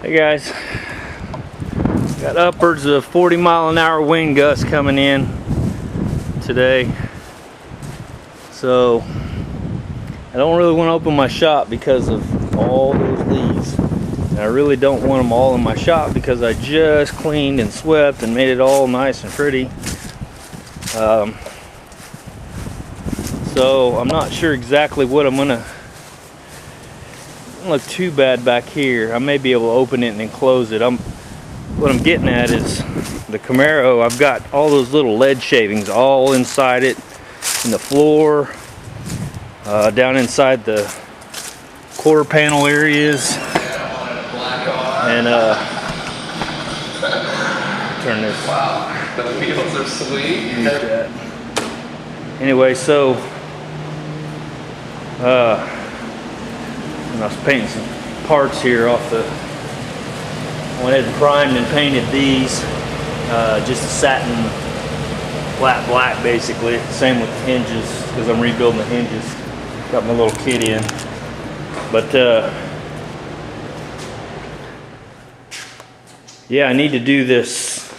Hey guys, got upwards of 40-mile-an-hour wind gusts coming in today, so I don't really want to open my shop because of all those leaves, and I really don't want them all in my shop because I just cleaned and swept and made it all nice and pretty. So I'm not sure exactly what I'm gonna. Doesn't look too bad back here. I may be able to open it and then close it. What I'm getting at is the Camaro. I've got all those little lead shavings all inside it, in the floor, down inside the quarter panel areas, and turn this. Wow, the wheels are sweet. Anyway, so I was painting some parts here off the, went ahead and primed and painted these, just a satin flat black basically. Same with the hinges, because I'm rebuilding the hinges. Got my little kit in. But yeah, I need to do this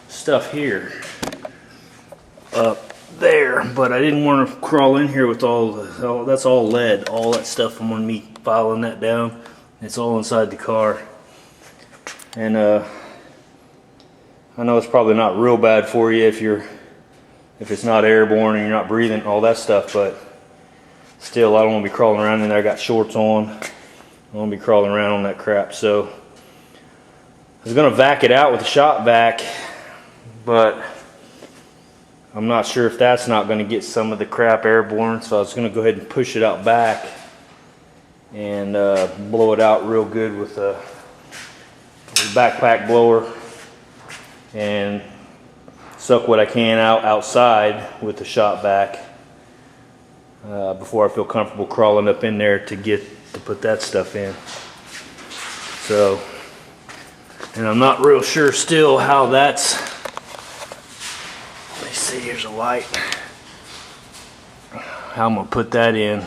stuff here up there, but I didn't want to crawl in here with that's all lead, all that stuff from when me filing that down. It's all inside the car, and I know it's probably not real bad for you if it's not airborne and you're not breathing all that stuff, but still I don't want to be crawling around in there. I got shorts on. I don't want to be crawling around on that crap. So I was gonna vac it out with a shop vac, but I'm not sure if that's not going to get some of the crap airborne, so I was going to go ahead and push it out back and blow it out real good with a backpack blower and suck what I can outside with the shop vac before I feel comfortable crawling up in there to put that stuff in. So, and I'm not real sure still how that's. See, here's a light. How I'm gonna put that in.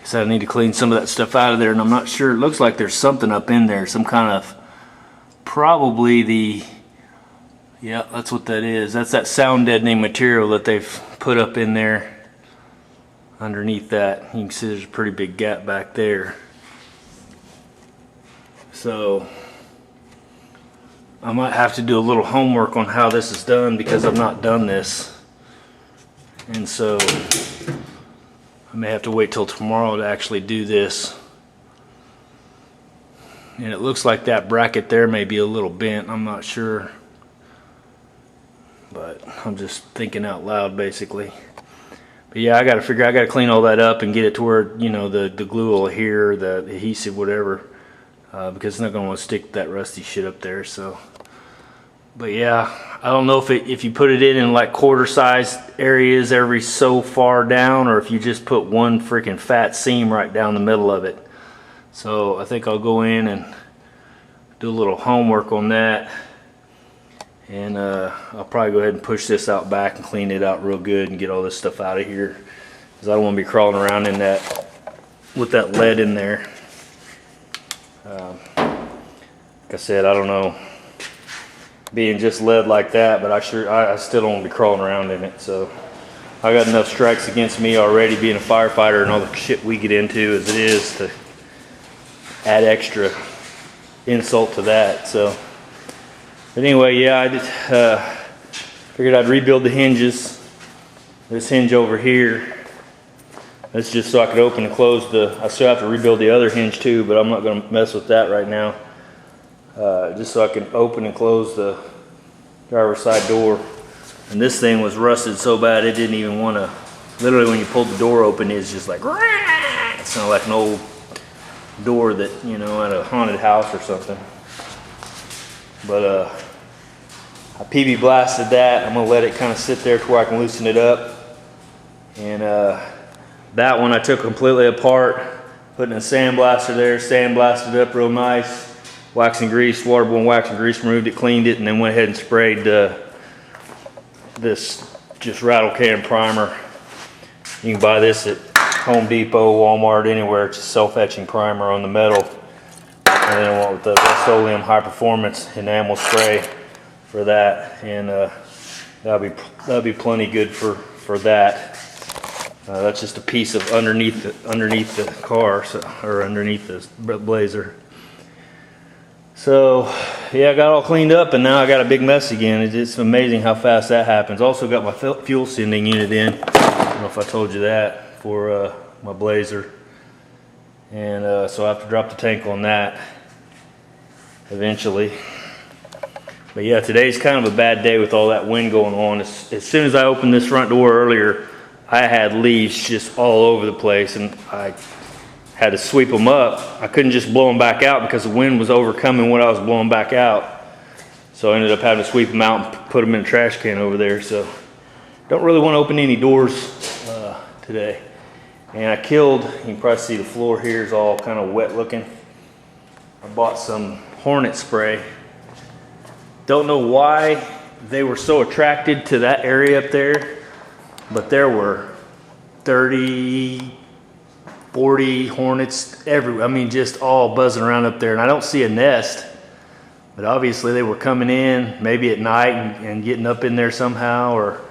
So I need to clean some of that stuff out of there, and I'm not sure. It looks like there's something up in there, some kind of, probably yeah, that's what that is. That's that sound deadening material that they've put up in there underneath that. You can see there's a pretty big gap back there. So I might have to do a little homework on how this is done because I've not done this, and so I may have to wait till tomorrow to actually do this. And it looks like that bracket there may be a little bent. I'm not sure, but I'm just thinking out loud basically. But yeah, I got to clean all that up and get it to where, you know, the glue will adhere, the adhesive, whatever. Because it's not going to want to stick that rusty shit up there. So, but yeah, I don't know if you put it in like quarter-sized areas every so far down, or if you just put one freaking fat seam right down the middle of it. So I think I'll go in and do a little homework on that, and I'll probably go ahead and push this out back and clean it out real good and get all this stuff out of here, because I don't want to be crawling around in that with that lead in there. Like I said, I don't know, being just lead like that, but I still don't want to be crawling around in it. So I got enough strikes against me already being a firefighter and all the shit we get into as it is to add extra insult to that. So, but anyway, yeah, I just figured I'd rebuild the hinges. This hinge over here, that's just so I could open and close I still have to rebuild the other hinge too, but I'm not going to mess with that right now. Just so I can open and close the driver's side door. And this thing was rusted so bad it didn't even want to, literally when you pulled the door open, it's just like, it sounded like an old door that, you know, at a haunted house or something. But I PB blasted that. I'm going to let it kind of sit there to where I can loosen it up. And that one I took completely apart, put in a sandblaster there, sandblasted it up real nice. Wax and grease, waterborne wax and grease, removed it, cleaned it, and then went ahead and sprayed this just rattle can primer. You can buy this at Home Depot, Walmart, anywhere. It's a self-etching primer on the metal. And then I went with the Rust-Oleum high performance enamel spray for that, and that'll be plenty good for that. That's just a piece of underneath the car, or underneath the Blazer. So yeah, I got all cleaned up, and now I got a big mess again. It's amazing how fast that happens. Also got my fuel sending unit in. I don't know if I told you that, for my Blazer. And so I have to drop the tank on that eventually. But yeah, today's kind of a bad day with all that wind going on. As soon as I opened this front door earlier, I had leaves just all over the place, and I had to sweep them up. I couldn't just blow them back out because the wind was overcoming what I was blowing back out. So I ended up having to sweep them out and put them in a trash can over there. So don't really want to open any doors today. And I killed, you can probably see the floor here is all kind of wet looking. I bought some Hornet spray. Don't know why they were so attracted to that area up there, but there were 30, 40 hornets everywhere. I mean, just all buzzing around up there. And I don't see a nest, but obviously they were coming in maybe at night and getting up in there somehow, or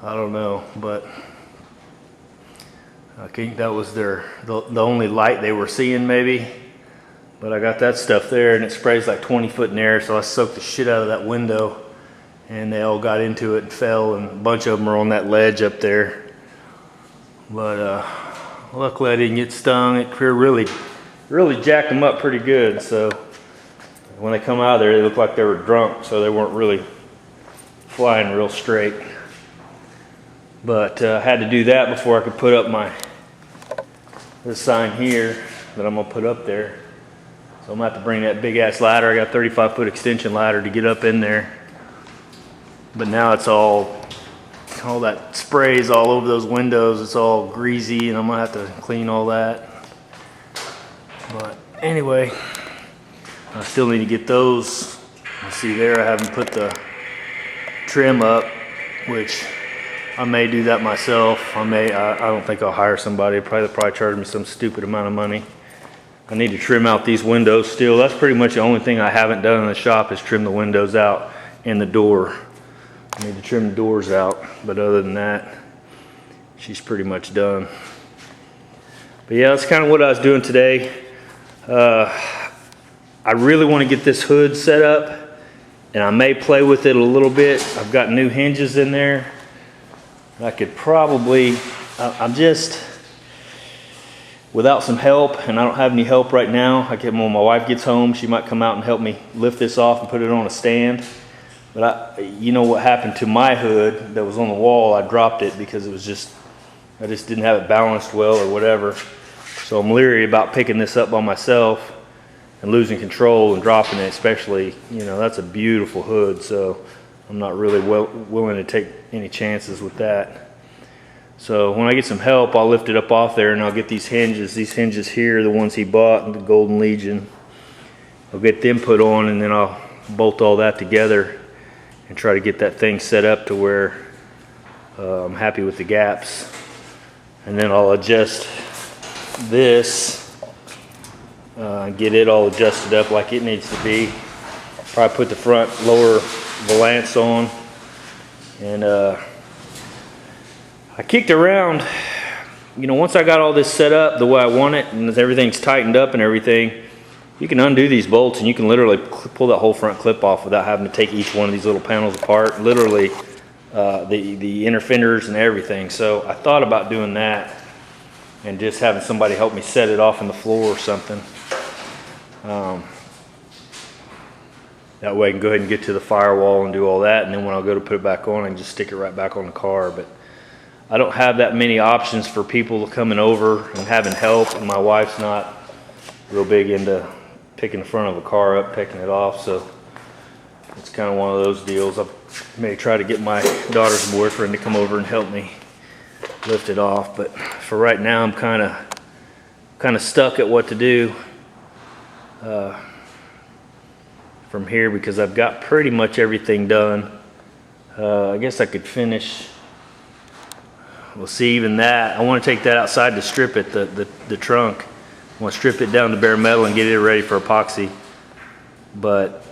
I don't know. But I think that was the only light they were seeing maybe. But I got that stuff there, and it sprays like 20 foot in air, so I soaked the shit out of that window. And they all got into it and fell, and a bunch of them are on that ledge up there. But luckily I didn't get stung. It really jacked them up pretty good. So when they come out of there, they looked like they were drunk, so they weren't really flying real straight. But I had to do that before I could put up this sign here that I'm gonna put up there. So I'm gonna have to bring that big ass ladder. I got a 35 foot extension ladder to get up in there. But now it's all that sprays all over those windows. It's all greasy, and I'm gonna have to clean all that. But anyway, I still need to get those. You see there, I haven't put the trim up, which I may do that myself. I don't think I'll hire somebody. They'll probably charge me some stupid amount of money. I need to trim out these windows still. That's pretty much the only thing I haven't done in the shop, is trim the windows out and the door. I need to trim the doors out, but other than that, she's pretty much done. But yeah, that's kind of what I was doing today. I really want to get this hood set up, and I may play with it a little bit. I've got new hinges in there. I could probably, I'm just, without some help, and I don't have any help right now. When my wife gets home, she might come out and help me lift this off and put it on a stand. But you know what happened to my hood that was on the wall? I dropped it because I just didn't have it balanced well or whatever. So I'm leery about picking this up by myself and losing control and dropping it, especially, that's a beautiful hood. So I'm not really willing to take any chances with that. So when I get some help, I'll lift it up off there, and I'll get these hinges. These hinges here, the ones he bought, the Golden Legion. I'll get them put on, and then I'll bolt all that together and try to get that thing set up to where I'm happy with the gaps. And then I'll adjust this, get it all adjusted up like it needs to be. Probably put the front lower valance on. And I kicked around, once I got all this set up the way I want it, and everything's tightened up and everything, you can undo these bolts and you can literally pull that whole front clip off without having to take each one of these little panels apart. Literally, the inner fenders and everything. So I thought about doing that and just having somebody help me set it off on the floor or something. That way I can go ahead and get to the firewall and do all that, and then when I'll go to put it back on, I can just stick it right back on the car. But I don't have that many options for people coming over and having help, and my wife's not real big into picking the front of a car up, picking it off, so it's kind of one of those deals. I may try to get my daughter's boyfriend to come over and help me lift it off, but for right now I'm kind of stuck at what to do from here, because I've got pretty much everything done. I guess I could finish, we'll see, even that. I want to take that outside to strip it, the trunk. I want to strip it down to bare metal and get it ready for epoxy. But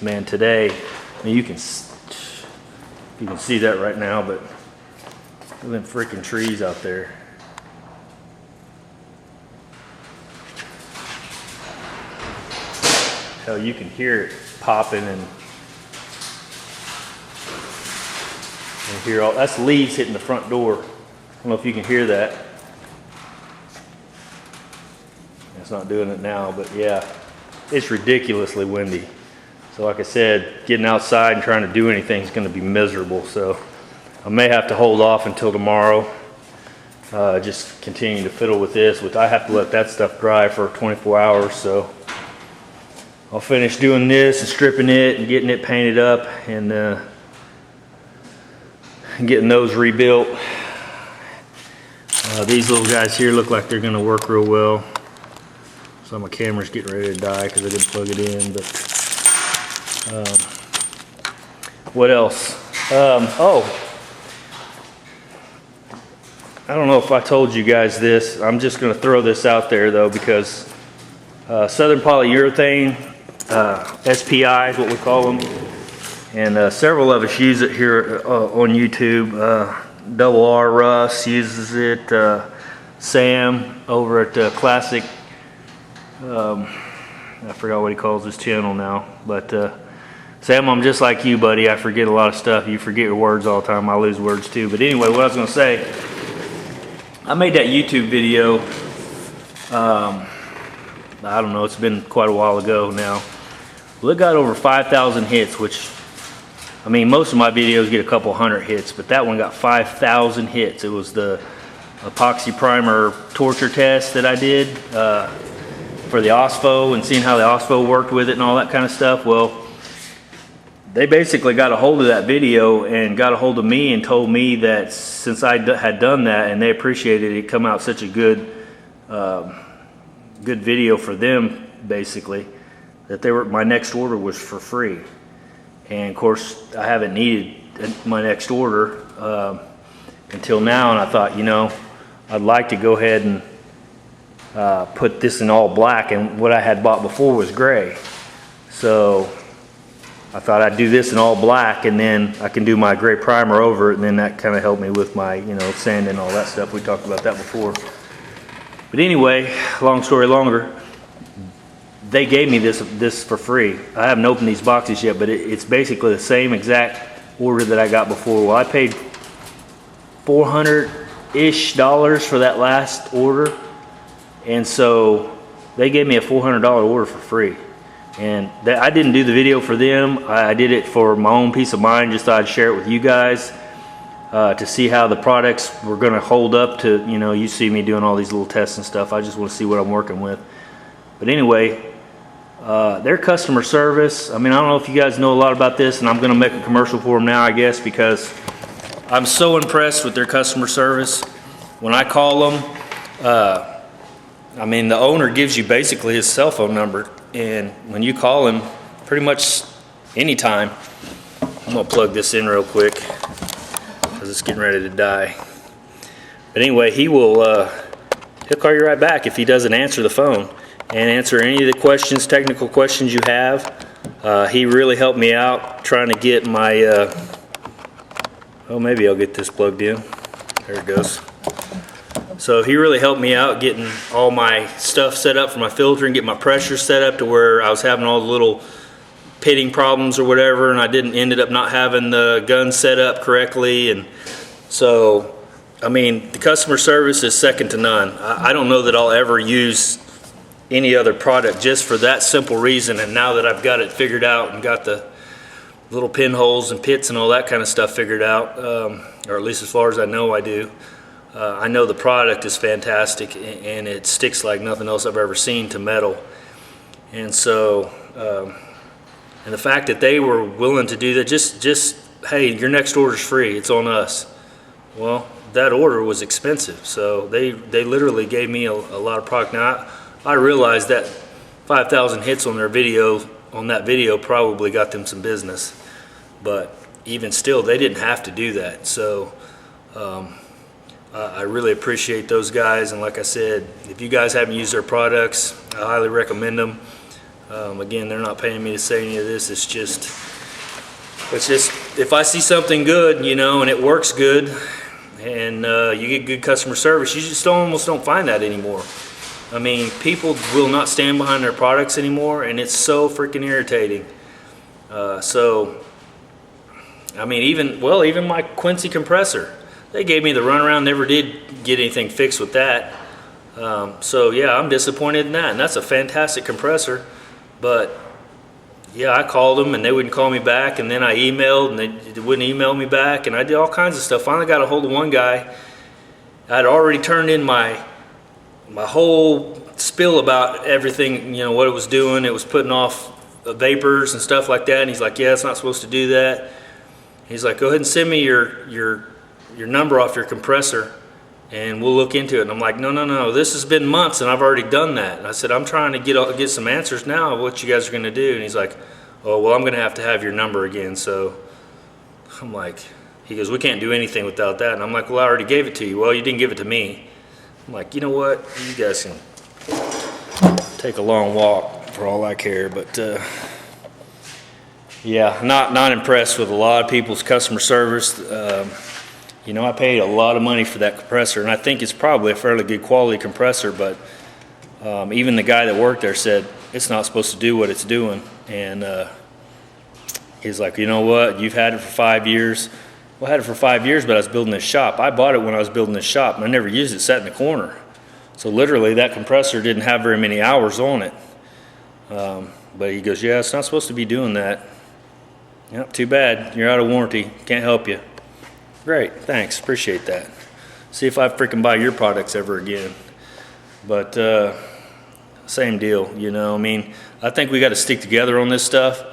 man, today, I mean, you can see that right now, but look at them freaking trees out there. Hell, you can hear it popping and hear all that's leaves hitting the front door. I don't know if you can hear that. It's not doing it now, but yeah, it's ridiculously windy. So like I said, getting outside and trying to do anything is going to be miserable. So I may have to hold off until tomorrow. Just continue to fiddle with this, which I have to let that stuff dry for 24 hours. So I'll finish doing this and stripping it and getting it painted up and getting those rebuilt. These little guys here look like they're going to work real well. So my camera's getting ready to die because I didn't plug it in. But what else? Oh, I don't know if I told you guys this. I'm just going to throw this out there though, because Southern Polyurethane, SPI is what we call them, and several of us use it here on YouTube. Double R Russ uses it. Sam over at Classic, I forgot what he calls his channel now, but Sam, I'm just like you, buddy. I forget a lot of stuff. You forget your words all the time. I lose words too. But anyway, what I was going to say, I made that YouTube video, I don't know, it's been quite a while ago now. Well, it got over 5,000 hits, which, I mean, most of my videos get a couple hundred hits, but that one got 5,000 hits. It was the epoxy primer torture test that I did for the OSPO and seeing how the OSPO worked with it and all that kind of stuff. Well, they basically got a hold of that video and got a hold of me and told me that since I had done that and they appreciated it, come out such a good good video for them, basically, that my next order was for free. And of course, I haven't needed my next order until now, and I thought, you know, I'd like to go ahead and put this in all black, and what I had bought before was gray. So I thought I'd do this in all black, and then I can do my gray primer over it, and then that kind of helped me with my, you know, sand and all that stuff. We talked about that before. But anyway, long story longer, they gave me this for free. I haven't opened these boxes yet, but it's basically the same exact order that I got before. Well, I paid $400-ish for that last order, and so they gave me a $400 order for free. And I didn't do the video for them. I did it for my own peace of mind. Just thought I'd share it with you guys to see how the products were going to hold up to, you know, you see me doing all these little tests and stuff. I just want to see what I'm working with. But anyway, their customer service, I mean, I don't know if you guys know a lot about this, and I'm going to make a commercial for them now, I guess, because I'm so impressed with their customer service. When I call them, I mean, the owner gives you basically his cell phone number, and when you call him, pretty much anytime, I'm going to plug this in real quick because it's getting ready to die. But anyway, he'll call you right back if he doesn't answer the phone, and answer any of the questions, technical questions you have. He really helped me out trying to get my, oh, maybe I'll get this plugged in. There it goes. So he really helped me out getting all my stuff set up for my filtering, get my pressure set up to where I was having all the little pitting problems or whatever, and I ended up not having the gun set up correctly. And so, I mean, the customer service is second to none. I don't know that I'll ever use any other product just for that simple reason. And now that I've got it figured out and got the little pinholes and pits and all that kind of stuff figured out, or at least as far as I know I do, I know the product is fantastic and it sticks like nothing else I've ever seen to metal. And so, and the fact that they were willing to do that, just hey, your next order's free, it's on us. Well, that order was expensive, so they literally gave me a lot of product. Now, I realized that 5,000 hits on that video probably got them some business, but even still, they didn't have to do that. So I really appreciate those guys, and like I said, if you guys haven't used their products, I highly recommend them. Again, they're not paying me to say any of this. It's just if I see something good, you know, and it works good, and you get good customer service, you just almost don't find that anymore. I mean, people will not stand behind their products anymore, and it's so freaking irritating. So, I mean, even my Quincy compressor, they gave me the runaround, never did get anything fixed with that. So yeah, I'm disappointed in that, and that's a fantastic compressor. But yeah, I called them and they wouldn't call me back, and then I emailed and they wouldn't email me back, and I did all kinds of stuff. Finally got a hold of one guy. I'd already turned in my whole spill about everything, you know, what it was doing. It was putting off vapors and stuff like that, and he's like, yeah, it's not supposed to do that. He's like, go ahead and send me your number off your compressor and we'll look into it. And I'm like, no, this has been months and I've already done that. And I said, I'm trying to get some answers now of what you guys are going to do. And he's like, oh, well, I'm going to have your number again. So I'm like, he goes, we can't do anything without that. And I'm like, well, I already gave it to you. Well, you didn't give it to me. I'm like, you know what, you guys can take a long walk for all I care. But yeah, not impressed with a lot of people's customer service. You know, I paid a lot of money for that compressor, and I think it's probably a fairly good quality compressor, but even the guy that worked there said it's not supposed to do what it's doing. And he's like, you know what, you've had it for 5 years. Well, I had it for 5 years, but I was building this shop. I bought it when I was building this shop, and I never used it, sat in the corner. So literally that compressor didn't have very many hours on it. But he goes, yeah, it's not supposed to be doing that. Yep, too bad, you're out of warranty, can't help you. Great, thanks, appreciate that. See if I freaking buy your products ever again. But same deal, you know. I mean, I think we got to stick together on this stuff.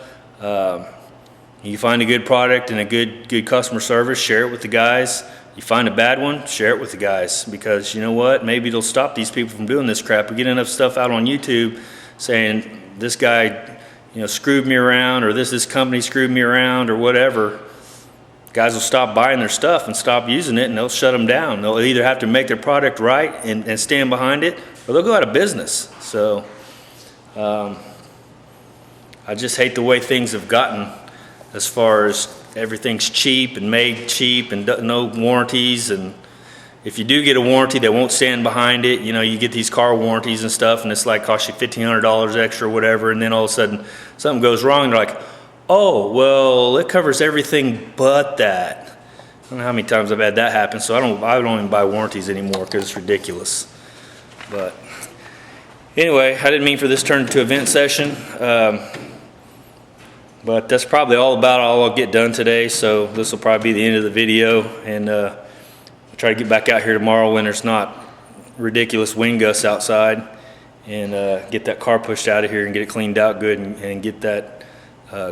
You find a good product and a good customer service, share it with the guys. You find a bad one, share it with the guys, because you know what? Maybe it'll stop these people from doing this crap. We get enough stuff out on YouTube saying this guy, you know, screwed me around, or this company screwed me around, or whatever. Guys will stop buying their stuff and stop using it, and they'll shut them down. They'll either have to make their product right and stand behind it, or they'll go out of business. So I just hate the way things have gotten, as far as everything's cheap and made cheap and no warranties. And if you do get a warranty, they won't stand behind it. You know, you get these car warranties and stuff, and it's like cost you $1,500 extra or whatever, and then all of a sudden something goes wrong, and they're like, oh, well, it covers everything but that. I don't know how many times I've had that happen, so I don't even buy warranties anymore because it's ridiculous. But anyway, I didn't mean for this to turn into a vent session. But that's probably all I'll get done today, so this will probably be the end of the video. And I'll try to get back out here tomorrow when there's not ridiculous wind gusts outside, and get that car pushed out of here and get it cleaned out good, and get that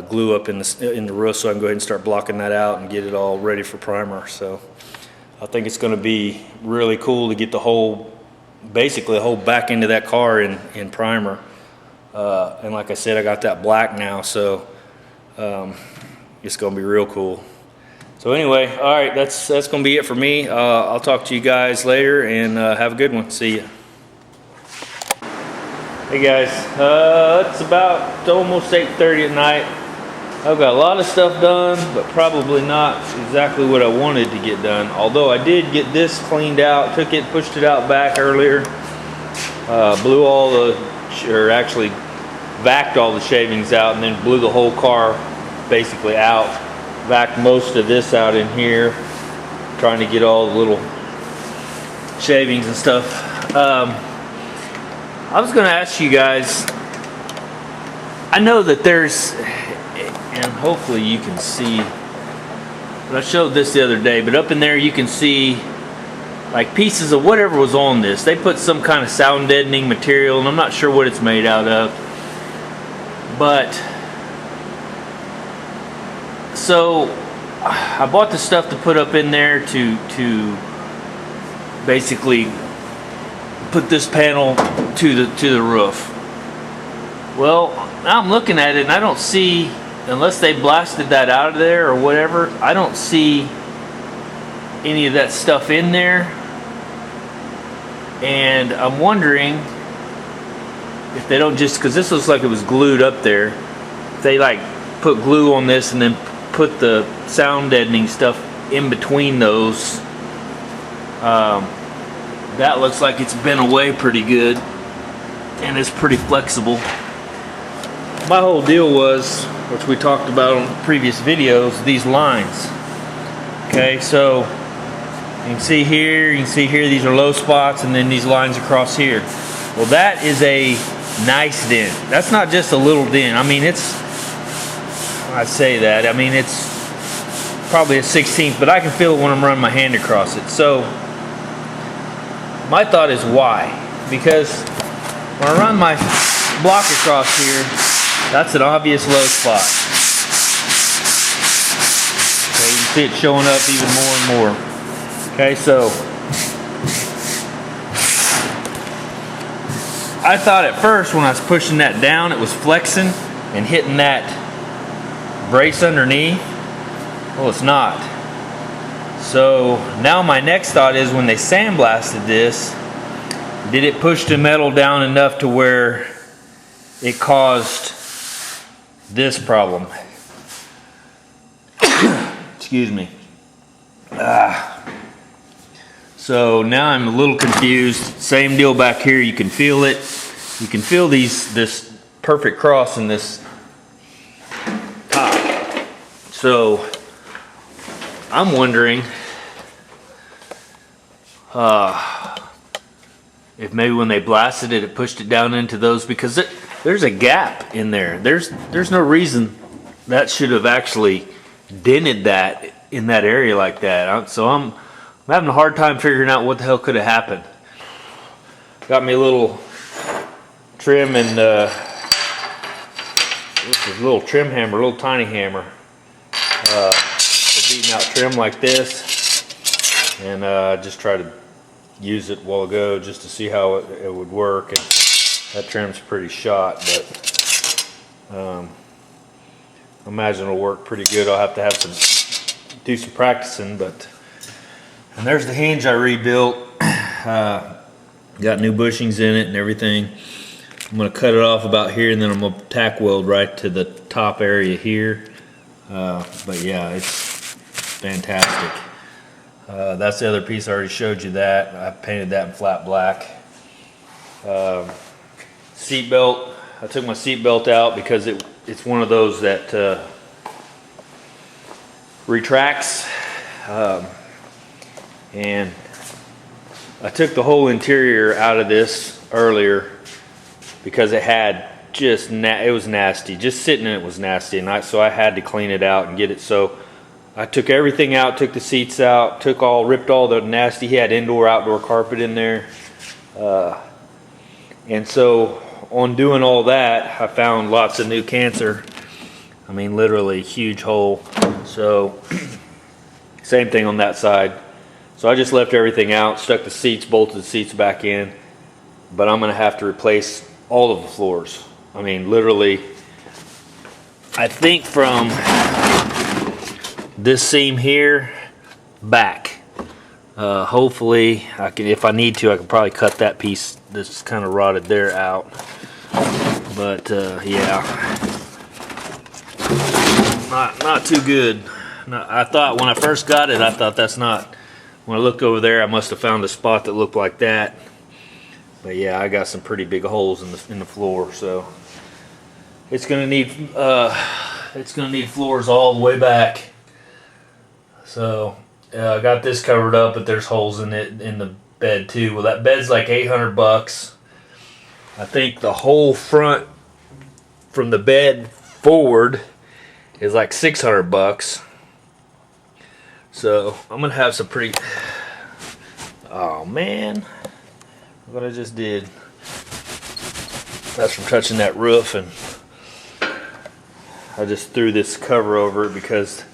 glue up in the roof, so I can go ahead and start blocking that out and get it all ready for primer. So I think it's going to be really cool to get basically the whole back end of that car in primer. And like I said, I got that black now, so it's going to be real cool. So anyway, all right, that's going to be it for me. I'll talk to you guys later, and have a good one. See ya. Hey guys, it's about almost 8:30 at night. I've got a lot of stuff done, but probably not exactly what I wanted to get done. Although I did get this cleaned out, pushed it out back earlier, actually vacuumed all the shavings out, and then blew the whole car basically out. Vacuumed most of this out in here, trying to get all the little shavings and stuff. I was going to ask you guys, I know that there's, and hopefully you can see, but I showed this the other day, but up in there you can see like pieces of whatever was on this. They put some kind of sound deadening material, and I'm not sure what it's made out of. But, so I bought the stuff to put up in there to basically put this panel to the roof. Well, now I'm looking at it and I don't see, unless they blasted that out of there or whatever, I don't see any of that stuff in there. And I'm wondering if they don't just, because this looks like it was glued up there, if they like put glue on this and then put the sound deadening stuff in between those. That looks like it's been away pretty good and it's pretty flexible. My whole deal was, which we talked about on previous videos, these lines. Okay, so you can see here, these are low spots, and then these lines across here. Well, that is a nice dent. That's not just a little dent. I mean, I say that, I mean, it's probably a 16th, but I can feel it when I'm running my hand across it. So my thought is why? Because when I run my block across here, that's an obvious low spot. Okay, you can see it showing up even more and more. Okay, so I thought at first when I was pushing that down, it was flexing and hitting that brace underneath. Well, it's not. So now my next thought is, when they sandblasted this, did it push the metal down enough to where it caused this problem? Excuse me. So now I'm a little confused. Same deal back here. You can feel it. You can feel this perfect cross in this top. So I'm wondering if maybe when they blasted it, it pushed it down into those, because there's a gap in there. There's no reason that should have actually dented that in that area like that. So I'm having a hard time figuring out what the hell could have happened. Got me a little trim and this is a little trim hammer, a little tiny hammer, for beating out trim like this, and just try to use it a while ago just to see how it would work. And that trim's pretty shot, but I imagine it'll work pretty good. I'll have to do some practicing. But and there's the hinge I rebuilt. Got new bushings in it and everything. I'm going to cut it off about here, and then I'm going to tack weld right to the top area here. But yeah, it's fantastic. That's the other piece I already showed you that. I painted that in flat black. Seat belt. I took my seat belt out because it's one of those that retracts. And I took the whole interior out of this earlier because it had it was nasty. Just sitting in it was nasty, and so I had to clean it out and get it. So I took everything out, took the seats out, ripped all the nasty. He had indoor, outdoor carpet in there, and so on doing all that, I found lots of new cancer. I mean, literally huge hole. So same thing on that side. So I just left everything out, stuck the seats, bolted the seats back in, but I'm going to have to replace all of the floors. I mean, literally, I think from this seam here back. Hopefully, I can, if I need to, I can probably cut that piece that's kind of rotted there out. But yeah, not too good. I thought when I first got it, I thought that's not. When I looked over there, I must have found a spot that looked like that. But yeah, I got some pretty big holes in the floor, so it's gonna need floors all the way back. So I got this covered up, but there's holes in it in the bed too. Well, that bed's like $800. I think the whole front from the bed forward is like $600. So I'm gonna have some pretty. Oh man, what I just did. That's from touching that roof, and I just threw this cover over it because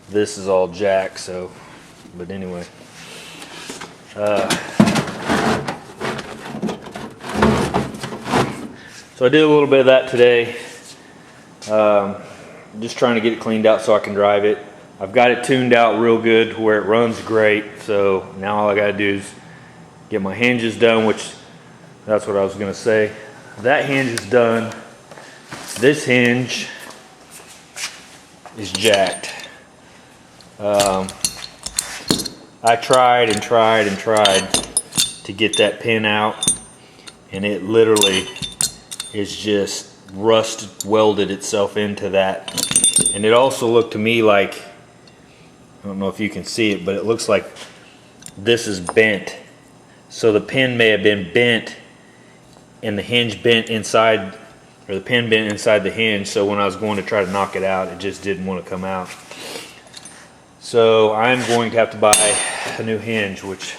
this is all jack. So, but anyway. So I did a little bit of that today. Just trying to get it cleaned out so I can drive it. I've got it tuned out real good to where it runs great. So now all I gotta do is get my hinges done, which that's what I was gonna say. That hinge is done. This hinge is jacked. I tried and tried and tried to get that pin out, and it literally is just rust welded itself into that. And it also looked to me like, I don't know if you can see it, but it looks like this is bent. So the pin may have been bent and the hinge bent inside, or the pin bent inside the hinge, so when I was going to try to knock it out, it just didn't want to come out. So I'm going to have to buy a new hinge, which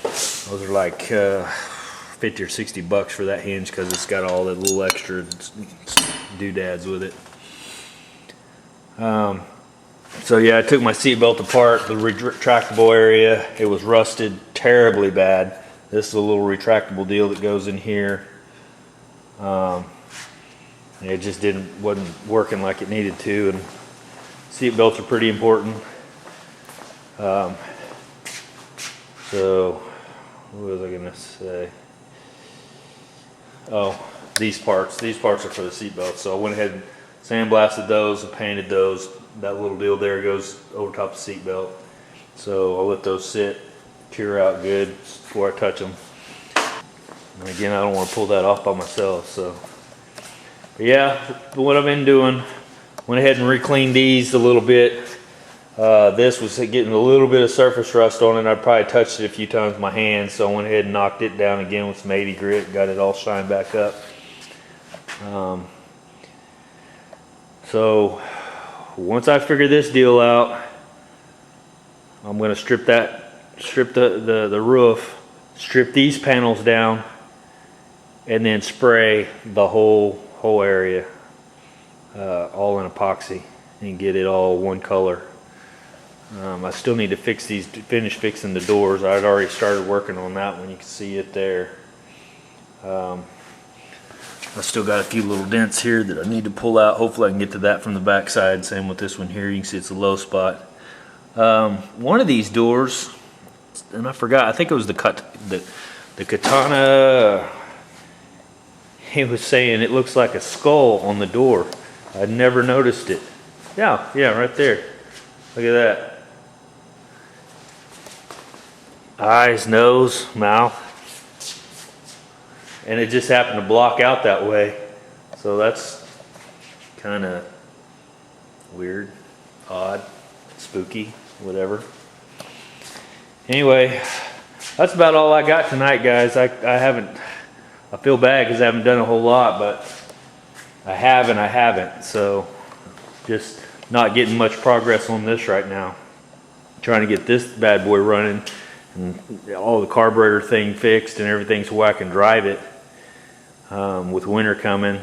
those are like 50 or 60 bucks for that hinge, because it's got all the little extra doodads with it. So yeah, I took my seat belt apart, the retractable area. It was rusted terribly bad. This is a little retractable deal that goes in here. And it just wasn't working like it needed to, and seat belts are pretty important. So what was I gonna say? Oh, these parts are for the seat belts. So I went ahead and sandblasted those and painted those. That little deal there goes over top of the seat belt. So I'll let those sit, cure out good before I touch them. And again, I don't want to pull that off by myself. So, but yeah, what I've been doing, went ahead and re-cleaned these a little bit. This was getting a little bit of surface rust on it. I probably touched it a few times with my hands, so I went ahead and knocked it down again with some 80 grit, got it all shined back up. So once I figure this deal out, I'm going to strip the roof, strip these panels down, and then spray the whole area all in epoxy and get it all one color. I still need to finish fixing the doors. I'd already started working on that one. You can see it there. I still got a few little dents here that I need to pull out. Hopefully I can get to that from the back side. Same with this one here. You can see it's a low spot. One of these doors, and I forgot, I think it was the Katana. He was saying it looks like a skull on the door. I'd never noticed it. Yeah, right there. Look at that. Eyes, nose, mouth. And it just happened to block out that way. So that's kind of weird, odd, spooky, whatever. Anyway, that's about all I got tonight, guys. I feel bad because I haven't done a whole lot, but I haven't. So just not getting much progress on this right now. Trying to get this bad boy running and all the carburetor thing fixed and everything so I can drive it. With winter coming,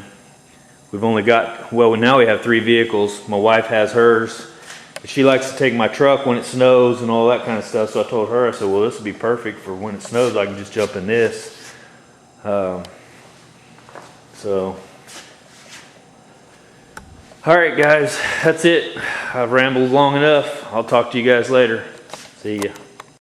we've only got, well, now we have 3 vehicles. My wife has hers. She likes to take my truck when it snows and all that kind of stuff. So I told her, I said, well, this would be perfect for when it snows. I can just jump in this. So, all right, guys, that's it. I've rambled long enough. I'll talk to you guys later. See ya.